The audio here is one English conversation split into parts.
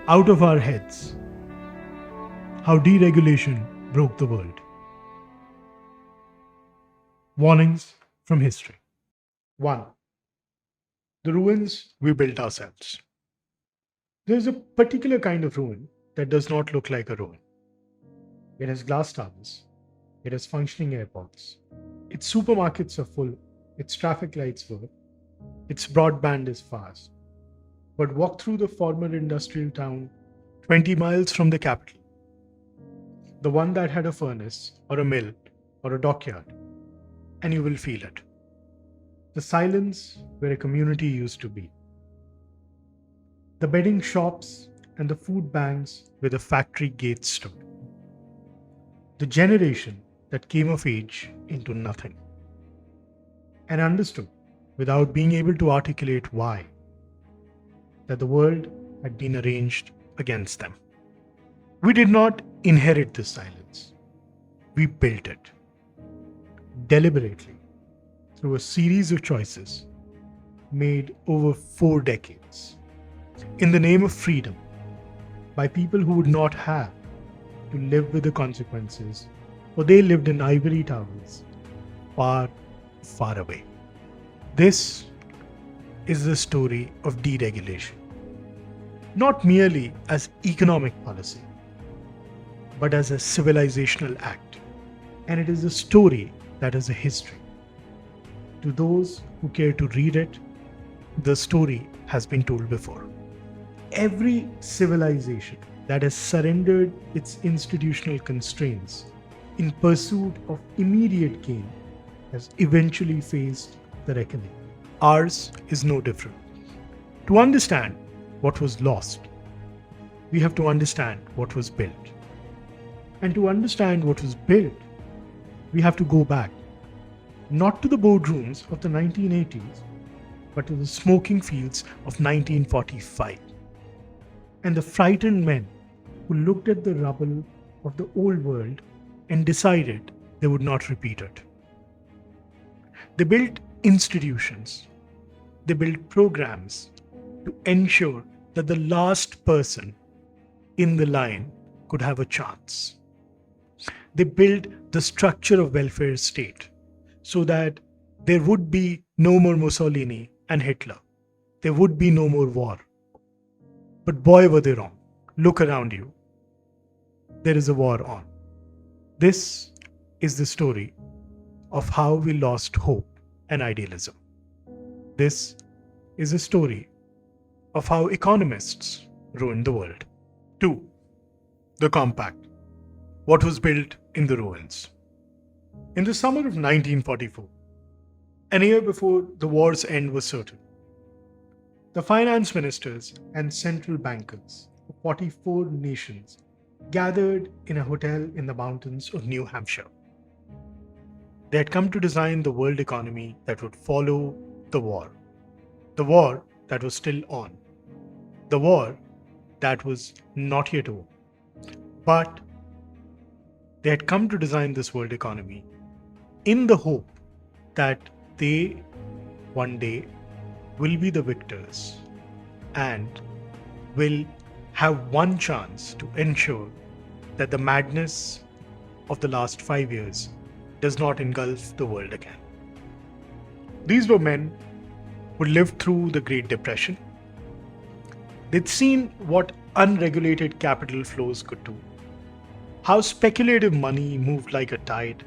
Out of our heads. How deregulation broke the world. Warnings from history. 1. The ruins we built ourselves. There is a particular kind of ruin that does not look like a ruin. It has glass towers. It has functioning airports. Its supermarkets are full. Its traffic lights work. Its broadband is fast. But walk through the former industrial town 20 miles from the capital. The one that had a furnace, or a mill, or a dockyard, and you will feel it. The silence where a community used to be. The bedding shops and the food banks where the factory gates stood. The generation that came of age into nothing and understood, without being able to articulate why, that the world had been arranged against them. We did not inherit this silence. We built it deliberately through a series of choices made over 4 decades in the name of freedom by people who would not have to live with the consequences, for they lived in ivory towers far, far away. This is the story of deregulation, not merely as economic policy, but as a civilizational act. And it is a story that has a history. To those who care to read it, the story has been told before. Every civilization that has surrendered its institutional constraints in pursuit of immediate gain has eventually faced the reckoning. Ours is no different. To understand what was lost, we have to understand what was built. And to understand what was built, we have to go back, not to the boardrooms of the 1980s, but to the smoking fields of 1945. And the frightened men who looked at the rubble of the old world and decided they would not repeat it. They built institutions. They built programs to ensure that the last person in the line could have a chance. They built the structure of welfare state so that there would be no more Mussolini and Hitler. There would be no more war. But boy, were they wrong. Look around you. There is a war on. This is the story of how we lost hope and idealism. This is a story of how economists ruined the world. 2. The Compact. What was built in the ruins. In the summer of 1944, an year before the war's end was certain, the finance ministers and central bankers of 44 nations gathered in a hotel in the mountains of New Hampshire. They had come to design the world economy that would follow the war that was still on, the war that was not yet over. But they had come to design this world economy in the hope that they one day will be the victors and will have one chance to ensure that the madness of the last 5 years does not engulf the world again. These were men who lived through the Great Depression. They'd seen what unregulated capital flows could do, how speculative money moved like a tide,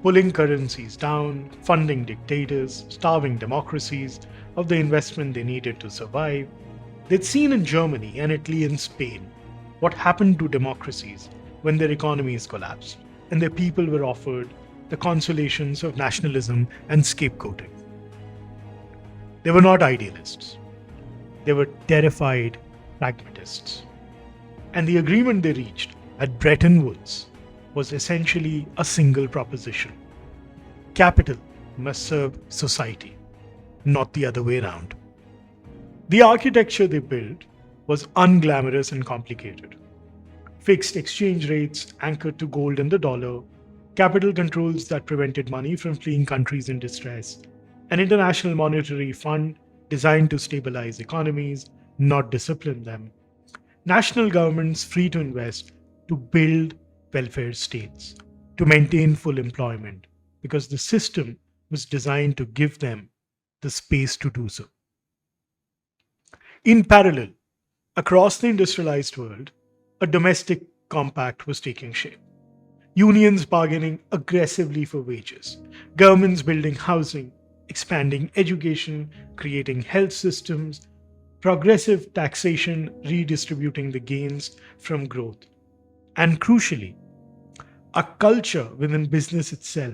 pulling currencies down, funding dictators, starving democracies of the investment they needed to survive. They'd seen in Germany and Italy and Spain what happened to democracies when their economies collapsed and their people were offered the consolations of nationalism and scapegoating. They were not idealists. They were terrified pragmatists. And the agreement they reached at Bretton Woods was essentially a single proposition. Capital must serve society, not the other way around. The architecture they built was unglamorous and complicated. Fixed exchange rates anchored to gold and the dollar, capital controls that prevented money from fleeing countries in distress, an international monetary fund designed to stabilize economies, not discipline them. national governments free to invest, to build welfare states, to maintain full employment, because the system was designed to give them the space to do so. In parallel, across the industrialized world, a domestic compact was taking shape. Unions bargaining aggressively for wages, governments building housing, expanding education, creating health systems, progressive taxation redistributing the gains from growth, and crucially, a culture within business itself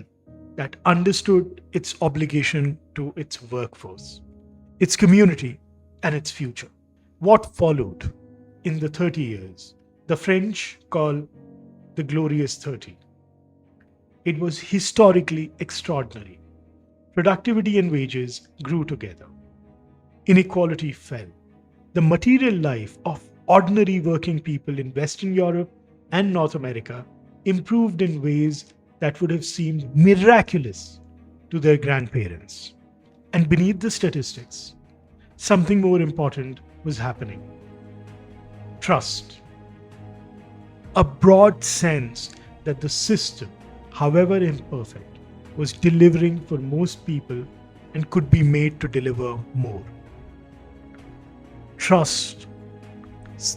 that understood its obligation to its workforce, its community, and its future. What followed in the 30 years, the French call the Glorious 30. It was historically extraordinary. Productivity and wages grew together. Inequality fell. The material life of ordinary working people in Western Europe and North America improved in ways that would have seemed miraculous to their grandparents. And beneath the statistics, something more important was happening. Trust. A broad sense that the system, however imperfect, was delivering for most people and could be made to deliver more. Trust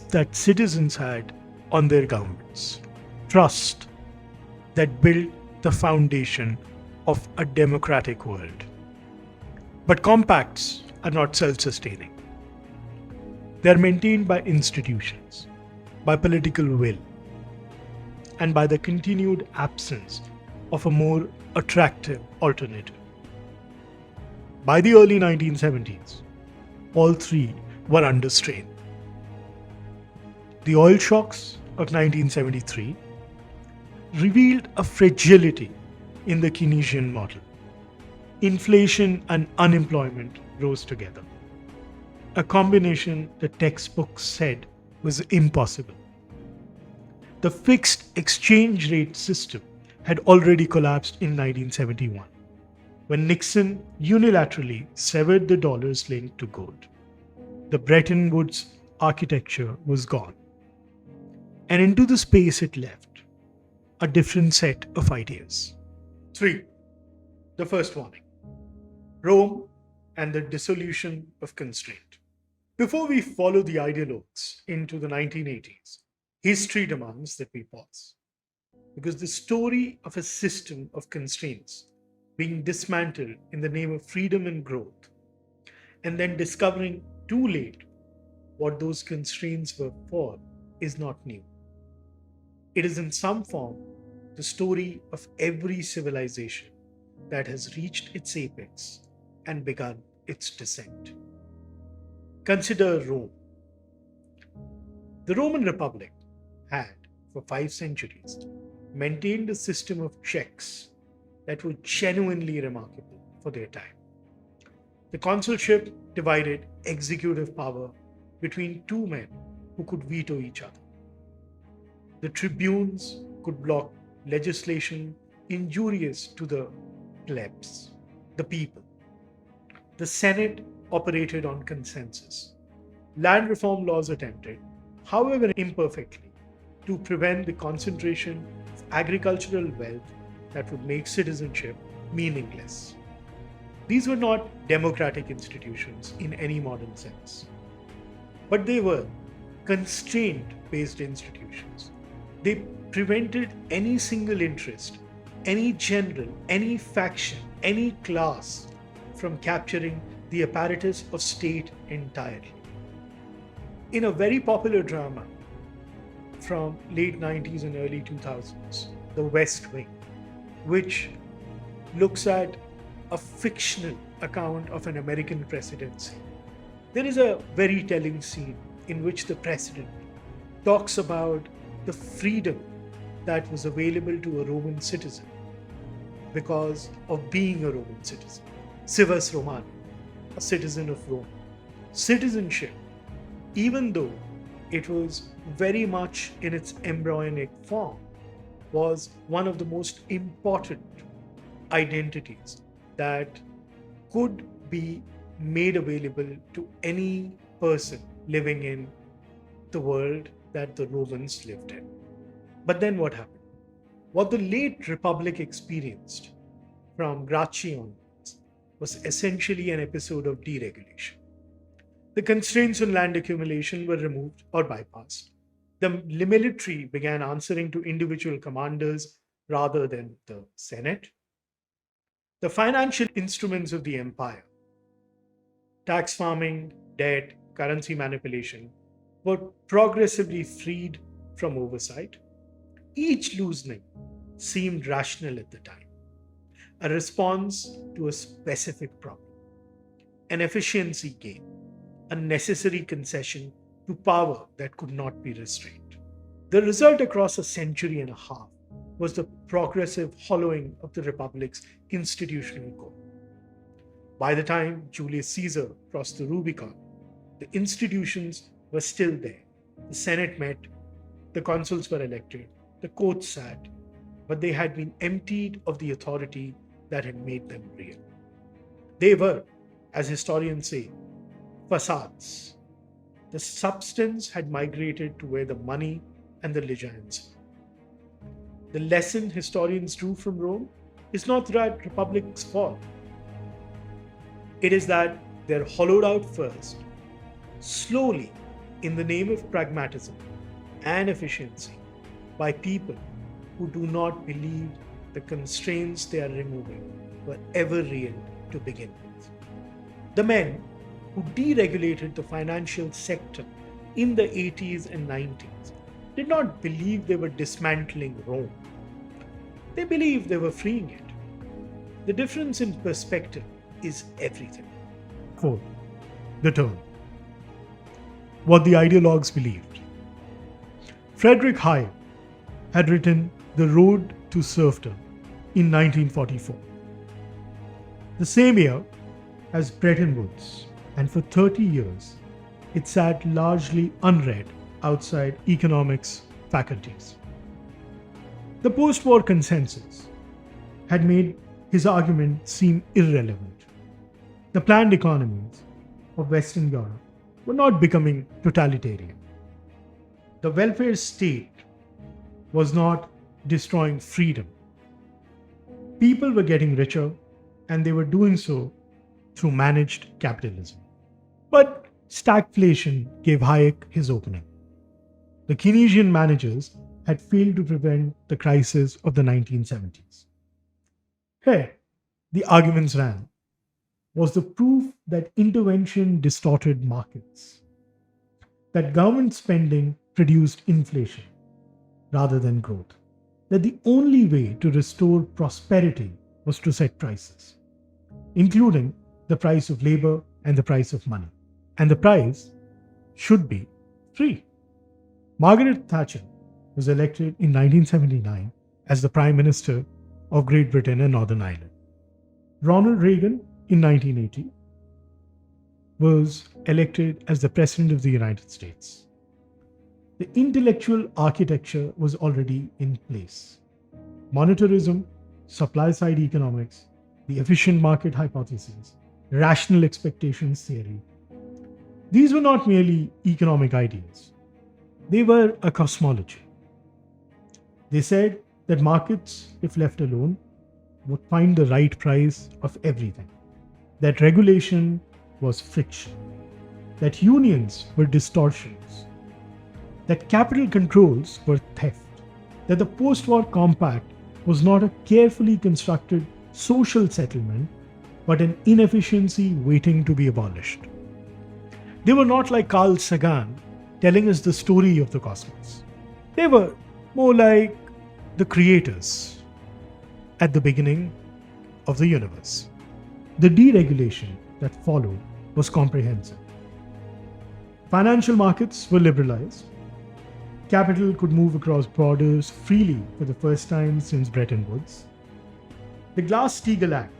that citizens had on their governments. Trust that built the foundation of a democratic world. But compacts are not self-sustaining. They are maintained by institutions, by political will, and by the continued absence of a more attractive alternative. By the early 1970s, all three were under strain. The oil shocks of 1973 revealed a fragility in the Keynesian model. Inflation and unemployment rose together, a combination the textbooks said was impossible. The fixed exchange rate system had already collapsed in 1971, when Nixon unilaterally severed the dollar's link to gold. The Bretton Woods architecture was gone, and into the space it left a different set of ideas. 3. The first warning: Rome and the dissolution of constraint. Before we follow the ideologues into the 1980s, history demands that we pause. Because the story of a system of constraints being dismantled in the name of freedom and growth, and then discovering too late what those constraints were for, is not new. It is in some form the story of every civilization that has reached its apex and begun its descent. Consider Rome. The Roman Republic had, for 5 centuries, maintained a system of checks that were genuinely remarkable for their time. The consulship divided executive power between 2 men who could veto each other. The tribunes could block legislation injurious to the plebs, the people. The Senate operated on consensus. Land reform laws attempted, however imperfectly, to prevent the concentration of agricultural wealth that would make citizenship meaningless. These were not democratic institutions in any modern sense, but they were constraint-based institutions. They prevented any single interest, any general, any faction, any class from capturing the apparatus of state entirely. In a very popular drama from late 90s and early 2000s, The West Wing, which looks at a fictional account of an American presidency, there is a very telling scene in which the president talks about the freedom that was available to a Roman citizen because of being a Roman citizen. Civis Romani, a citizen of Rome. Citizenship, even though it was very much in its embryonic form, was one of the most important identities that could be made available to any person living in the world that the Romans lived in. But then what happened? What the late Republic experienced from Gracchi onwards was essentially an episode of deregulation. The constraints on land accumulation were removed or bypassed. The military began answering to individual commanders rather than the Senate. The financial instruments of the empire, tax farming, debt, currency manipulation, were progressively freed from oversight. Each loosening seemed rational at the time, a response to a specific problem, an efficiency gain, a necessary concession to power that could not be restrained. The result across a century and a half was the progressive hollowing of the Republic's institutional core. By the time Julius Caesar crossed the Rubicon, the institutions were still there. The Senate met, the consuls were elected, the courts sat, but they had been emptied of the authority that had made them real. They were, as historians say, facades. The substance had migrated to where the money and the legends were. The lesson historians drew from Rome is not that republics fall. It is that they're hollowed out first, slowly, in the name of pragmatism and efficiency, by people who do not believe the constraints they are removing were ever real to begin with. The men who deregulated the financial sector in the 80s and 90s did not believe they were dismantling Rome. They believed they were freeing it. The difference in perspective is everything. 4. The turn. What the ideologues believed. Friedrich Hayek had written The Road to Serfdom in 1944. The same year as Bretton Woods, and for 30 years, it sat largely unread outside economics faculties. The post-war consensus had made his argument seem irrelevant. The planned economies of Western Europe were not becoming totalitarian. The welfare state was not destroying freedom. People were getting richer, and they were doing so through managed capitalism. But stagflation gave Hayek his opening. The Keynesian managers had failed to prevent the crisis of the 1970s. Here, the arguments ran, was the proof that intervention distorted markets, that government spending produced inflation rather than growth, that the only way to restore prosperity was to set prices, including the price of labor and the price of money. And the price should be free. Margaret Thatcher was elected in 1979 as the Prime Minister of Great Britain and Northern Ireland. Ronald Reagan in 1980 was elected as the President of the United States. The intellectual architecture was already in place. Monetarism, supply-side economics, the efficient market hypothesis, rational expectations theory. These were not merely economic ideas. They were a cosmology. They said that markets, if left alone, would find the right price of everything. That regulation was friction. That unions were distortions. That capital controls were theft. That the post-war compact was not a carefully constructed social settlement, but an inefficiency waiting to be abolished. They were not like Carl Sagan telling us the story of the cosmos. They were more like the creators at the beginning of the universe. The deregulation that followed was comprehensive. Financial markets were liberalized. Capital could move across borders freely for the first time since Bretton Woods. The Glass-Steagall Act,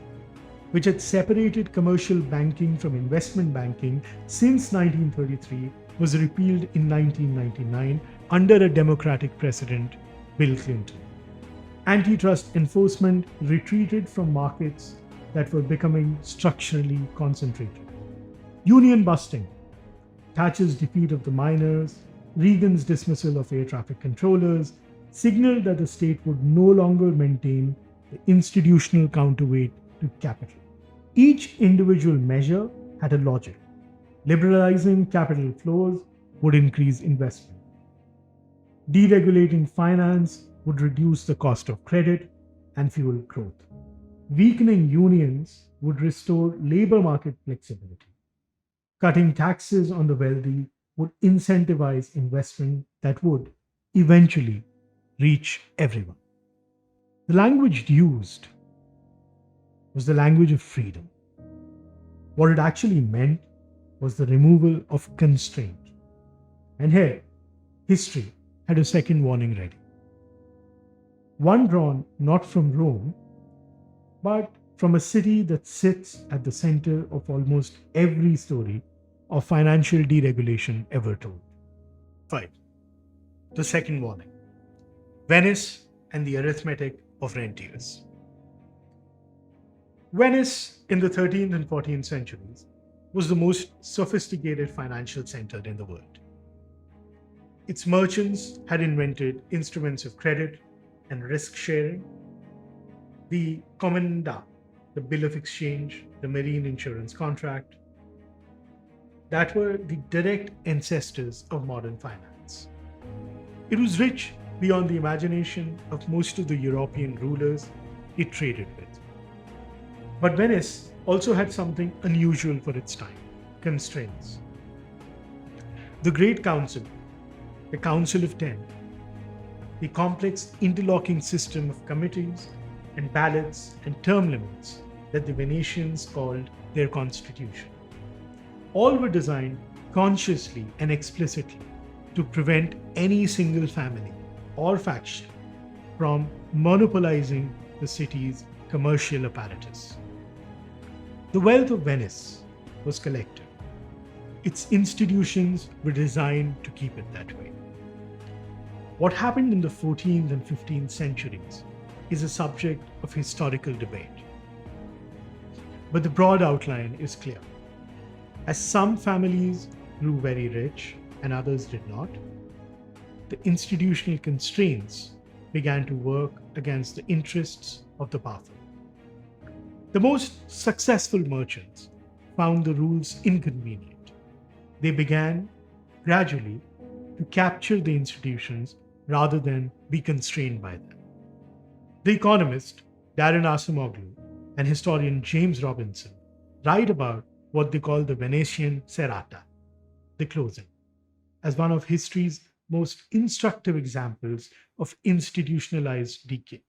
which had separated commercial banking from investment banking since 1933, was repealed in 1999 under a Democratic president, Bill Clinton. Antitrust enforcement retreated from markets that were becoming structurally concentrated. Union busting, Thatcher's defeat of the miners, Reagan's dismissal of air traffic controllers signaled that the state would no longer maintain the institutional counterweight to capital. Each individual measure had a logic. Liberalizing capital flows would increase investment. Deregulating finance would reduce the cost of credit and fuel growth. Weakening unions would restore labor market flexibility. Cutting taxes on the wealthy would incentivize investment that would eventually reach everyone. The language used was the language of freedom. What it actually meant was the removal of constraint. And here, history had a second warning ready. One drawn not from Rome, but from a city that sits at the center of almost every story of financial deregulation ever told. 5. The second warning: Venice and the arithmetic of rentiers. Venice in the 13th and 14th centuries was the most sophisticated financial center in the world. Its merchants had invented instruments of credit and risk sharing, the comenda, the bill of exchange, the marine insurance contract, that were the direct ancestors of modern finance. It was rich beyond the imagination of most of the European rulers it traded with. But Venice also had something unusual for its time: constraints. The Great Council, the Council of Ten, the complex interlocking system of committees and ballots and term limits that the Venetians called their constitution. All were designed consciously and explicitly to prevent any single family or faction from monopolizing the city's commercial apparatus. The wealth of Venice was collective. Its institutions were designed to keep it that way. What happened in the 14th and 15th centuries is a subject of historical debate. But the broad outline is clear. As some families grew very rich and others did not, the institutional constraints began to work against the interests of the powerful. The most successful merchants found the rules inconvenient. They began gradually to capture the institutions rather than be constrained by them. The economist Darren Acemoglu and historian James Robinson write about what they call the Venetian serrata, the closing, as one of history's most instructive examples of institutionalized decay.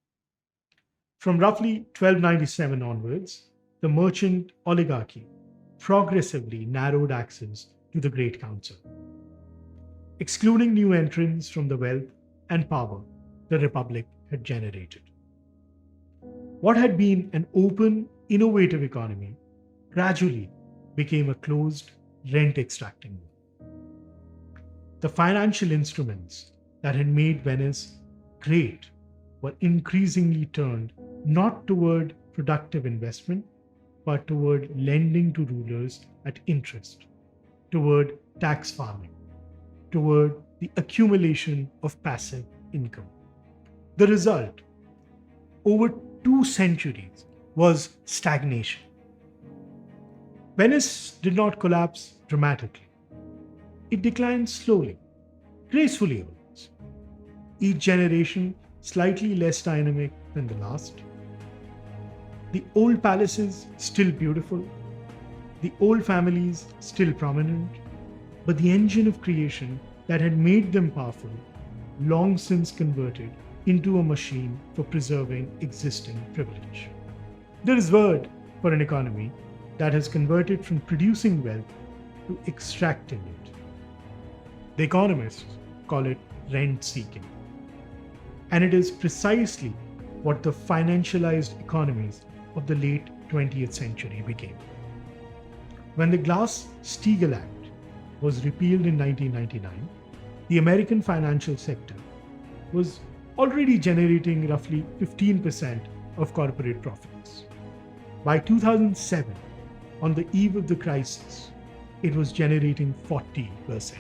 From roughly 1297 onwards, the merchant oligarchy progressively narrowed access to the Great Council, excluding new entrants from the wealth and power the Republic had generated. What had been an open, innovative economy gradually became a closed, rent-extracting one. The financial instruments that had made Venice great were increasingly turned not toward productive investment, but toward lending to rulers at interest, toward tax farming, toward the accumulation of passive income. The result, over 2 centuries, was stagnation. Venice did not collapse dramatically. It declined slowly, gracefully almost. Each generation slightly less dynamic than the last. The old palaces still beautiful, the old families still prominent, but the engine of creation that had made them powerful long since converted into a machine for preserving existing privilege. There is word for an economy that has converted from producing wealth to extracting it. The economists call it rent seeking. And it is precisely what the financialized economies of the late 20th century became. When the Glass-Steagall Act was repealed in 1999, the American financial sector was already generating roughly 15% of corporate profits. By 2007, on the eve of the crisis, it was generating 40%.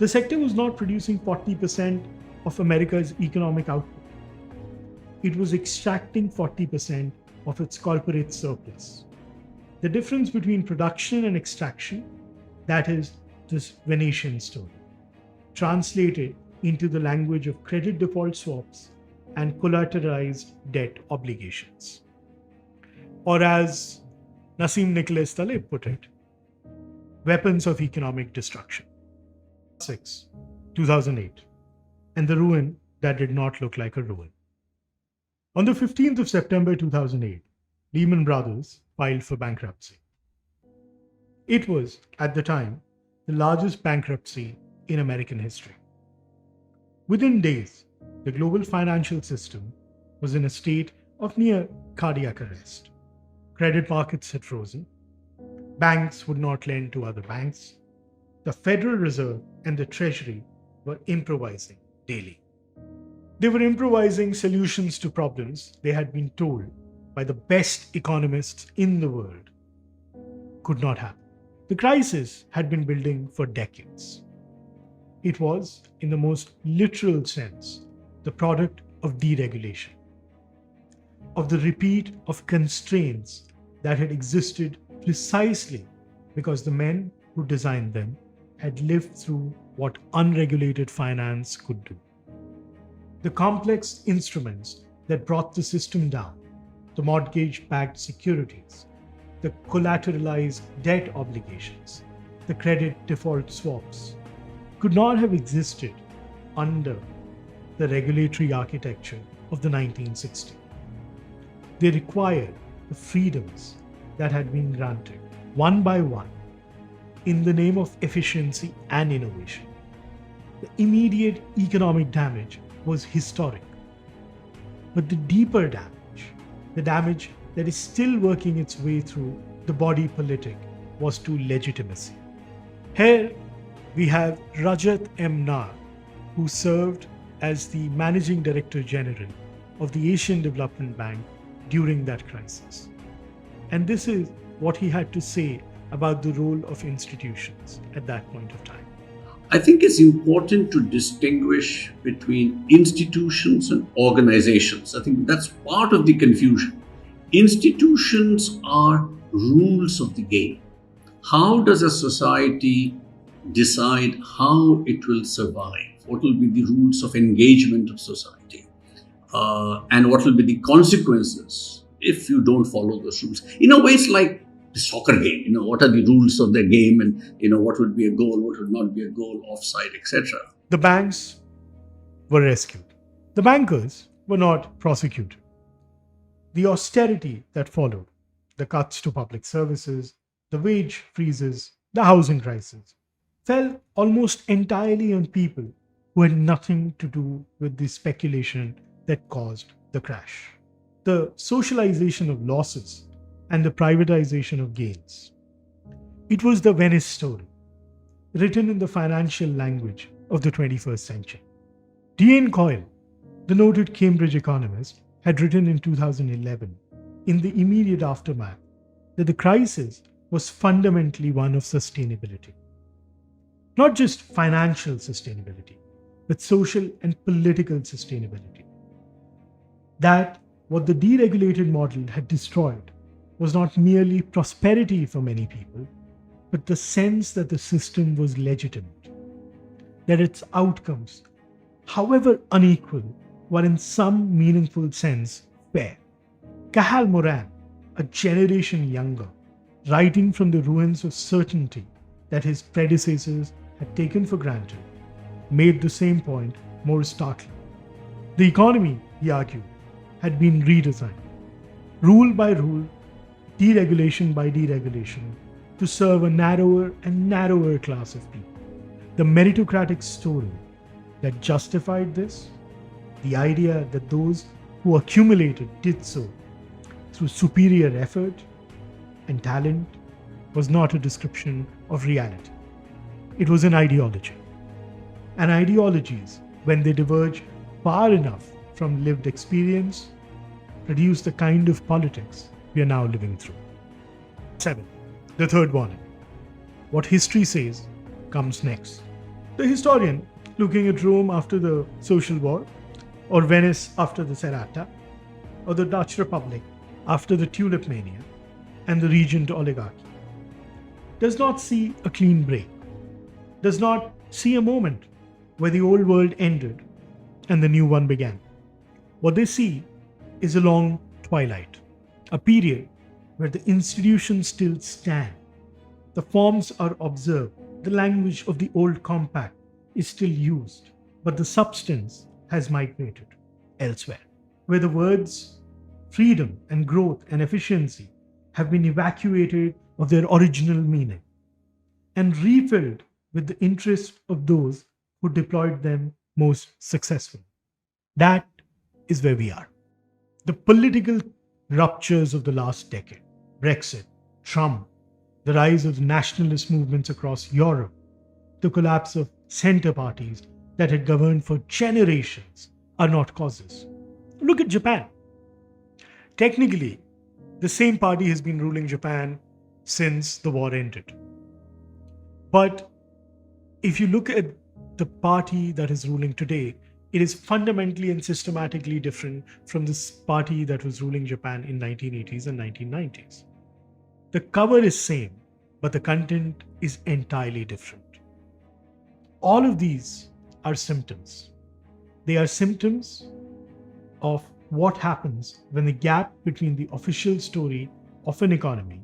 The sector was not producing 40% of America's economic output. It was extracting 40% of its corporate surplus. The difference between production and extraction, that is this Venetian story, translated into the language of credit default swaps and collateralized debt obligations. Or as Nassim Nicholas Taleb put it, weapons of economic destruction. 6, 2008, and the ruin that did not look like a ruin. On the 15th of September 2008, Lehman Brothers filed for bankruptcy. It was, at the time, the largest bankruptcy in American history. Within days, the global financial system was in a state of near cardiac arrest. Credit markets had frozen. Banks would not lend to other banks. The Federal Reserve and the Treasury were improvising daily. They were improvising solutions to problems they had been told by the best economists in the world could not happen. The crisis had been building for decades. It was, in the most literal sense, the product of deregulation, of the repeat of constraints that had existed precisely because the men who designed them had lived through what unregulated finance could do. The complex instruments that brought the system down, the mortgage-backed securities, the collateralized debt obligations, the credit default swaps, could not have existed under the regulatory architecture of the 1960s. They required the freedoms that had been granted one by one in the name of efficiency and innovation. The immediate economic damage was historic. But the deeper damage, the damage that is still working its way through the body politic, was to legitimacy. Here we have Rajat M. Nar, who served as the Managing Director General of the Asian Development Bank during that crisis. And this is what he had to say about the role of institutions at that point of time. I think it's important to distinguish between institutions and organizations. I think that's part of the confusion. Institutions are rules of the game. How does a society decide how it will survive? What will be the rules of engagement of society? And what will be the consequences if you don't follow those rules? In a way, it's like the soccer game. What are the rules of the game, and what would be a goal, what would not be a goal, offside, etc. The banks were rescued. The bankers were not prosecuted. The austerity that followed, the cuts to public services, the wage freezes, the housing crisis, fell almost entirely on people who had nothing to do with the speculation that caused the crash. The socialization of losses and the privatization of gains. It was the Venice story, written in the financial language of the 21st century. D.N. Coyle, the noted Cambridge economist, had written in 2011, in the immediate aftermath, that the crisis was fundamentally one of sustainability. Not just financial sustainability, but social and political sustainability. That what the deregulated model had destroyed was not merely prosperity for many people, but the sense that the system was legitimate, that its outcomes, however unequal, were in some meaningful sense fair. Cahal Moran, a generation younger, writing from the ruins of certainty that his predecessors had taken for granted, made the same point more starkly. The economy, he argued, had been redesigned, rule by rule, deregulation by deregulation, to serve a narrower and narrower class of people. The meritocratic story that justified this, the idea that those who accumulated did so through superior effort and talent, was not a description of reality. It was an ideology. And ideologies, when they diverge far enough from lived experience, produce the kind of politics we are now living through. 7. The third warning. What history says comes next. The historian, looking at Rome after the Social War, or Venice after the Serrata, or the Dutch Republic after the Tulip Mania and the regent oligarchy, does not see a clean break, does not see a moment where the old world ended and the new one began. What they see is a long twilight, a period where the institutions still stand, the forms are observed, the language of the old compact is still used, but the substance has migrated elsewhere, where the words freedom and growth and efficiency have been evacuated of their original meaning and refilled with the interest of those who deployed them most successfully. That is where we are. The political ruptures of the last decade, Brexit, Trump, the rise of nationalist movements across Europe, the collapse of center parties that had governed for generations are not causes. Look at Japan. Technically, the same party has been ruling Japan since the war ended. But if you look at the party that is ruling today, it is fundamentally and systematically different from this party that was ruling Japan in 1980s and 1990s. The cover is same, but the content is entirely different. All of these are symptoms. They are symptoms of what happens when the gap between the official story of an economy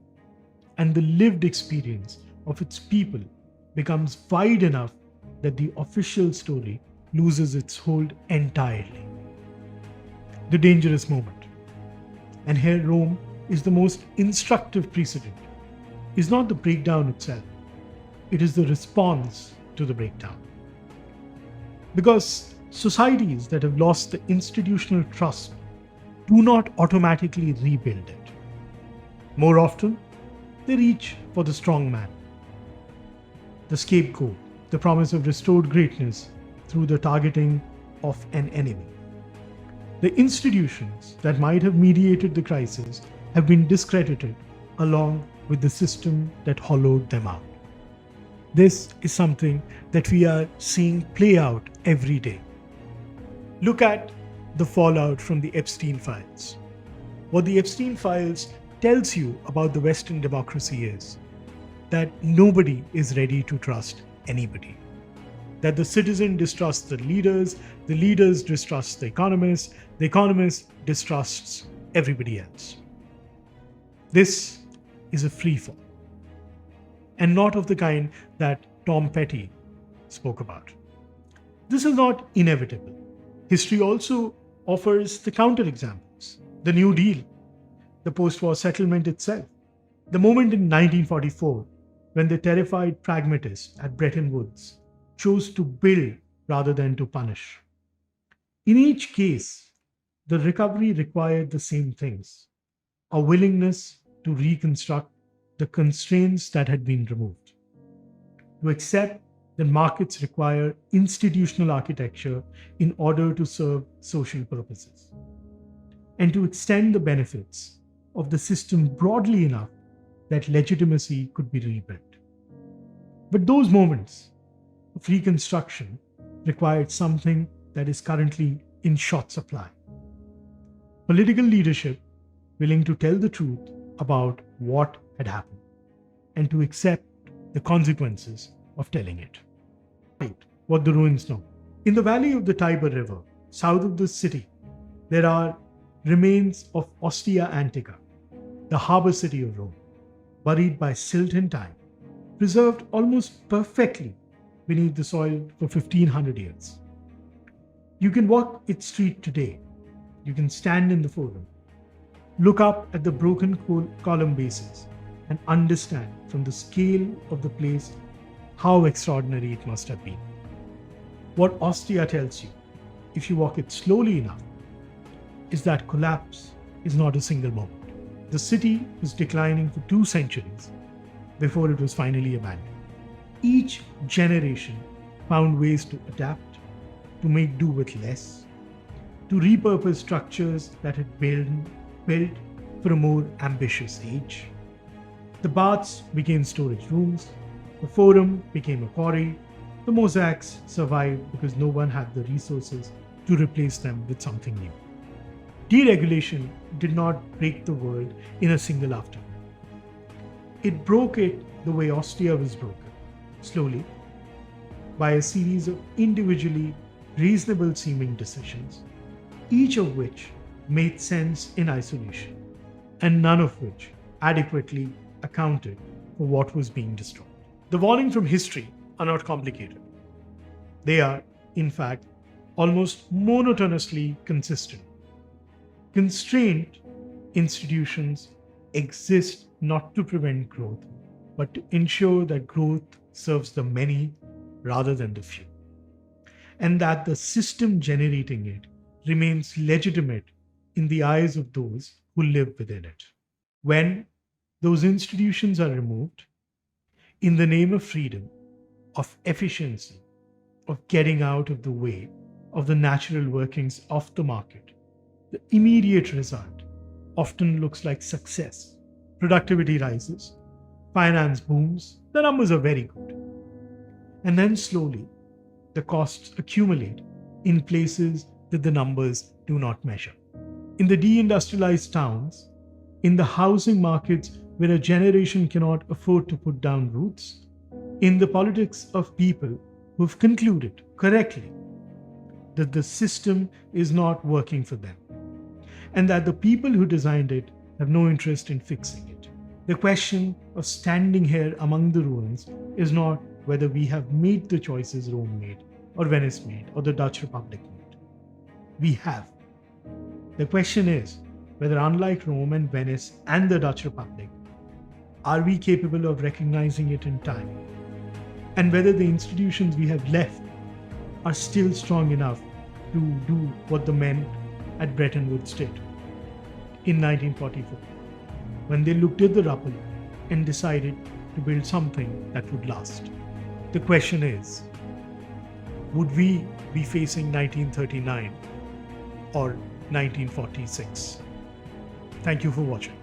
and the lived experience of its people becomes wide enough that the official story loses its hold entirely. The dangerous moment. And here Rome is the most instructive precedent, is not the breakdown itself, it is the response to the breakdown. Because societies that have lost the institutional trust do not automatically rebuild it. More often, they reach for the strong man, the scapegoat, the promise of restored greatness through the targeting of an enemy. The institutions that might have mediated the crisis have been discredited along with the system that hollowed them out. This is something that we are seeing play out every day. Look at the fallout from the Epstein files. What the Epstein files tells you about the Western democracy is that nobody is ready to trust anybody. That the citizen distrusts the leaders distrust the economist distrusts everybody else. This is a free fall, and not of the kind that Tom Petty spoke about. This is not inevitable. History also offers the counterexamples. The New Deal, the post-war settlement itself, the moment in 1944 when the terrified pragmatists at Bretton Woods chose to build rather than to punish. In each case, the recovery required the same things: a willingness to reconstruct the constraints that had been removed, to accept that markets require institutional architecture in order to serve social purposes, and to extend the benefits of the system broadly enough that legitimacy could be rebuilt. But those moments of reconstruction required something that is currently in short supply: political leadership willing to tell the truth about what had happened and to accept the consequences of telling it. What the ruins know. In the valley of the Tiber River, south of the city, there are remains of Ostia Antica, the harbor city of Rome, buried by silt and time, preserved almost perfectly beneath the soil for 1500 years. You can walk its street today. You can stand in the forum, look up at the broken column bases, and understand from the scale of the place how extraordinary it must have been. What Ostia tells you, if you walk it slowly enough, is that collapse is not a single moment. The city was declining for 2 centuries before it was finally abandoned. Each generation found ways to adapt, to make do with less, to repurpose structures that had been built for a more ambitious age. The baths became storage rooms, the forum became a quarry, The mosaics survived because no one had the resources to replace them with something new. Deregulation did not break the world in a single afternoon. It broke it the way Austria was broken, slowly, by a series of individually reasonable seeming decisions, each of which made sense in isolation, and none of which adequately accounted for what was being destroyed. The warnings from history are not complicated. They are, in fact, almost monotonously consistent. Constrained institutions exist not to prevent growth, but to ensure that growth serves the many rather than the few, and that the system generating it remains legitimate in the eyes of those who live within it. When those institutions are removed, in the name of freedom, of efficiency, of getting out of the way of the natural workings of the market, the immediate result often looks like success. Productivity rises, finance booms, the numbers are very good. And then slowly, the costs accumulate in places that the numbers do not measure. In the deindustrialized towns, in the housing markets where a generation cannot afford to put down roots, in the politics of people who've concluded correctly that the system is not working for them, and that the people who designed it have no interest in fixing it. The question of standing here among the ruins is not whether we have made the choices Rome made, or Venice made, or the Dutch Republic made. We have. The question is whether, unlike Rome and Venice and the Dutch Republic, are we capable of recognizing it in time, and whether the institutions we have left are still strong enough to do what the men at Bretton Woods did in 1944, when they looked at the rubble and decided to build something that would last. The question is, would we be facing 1939 or 1946? Thank you for watching.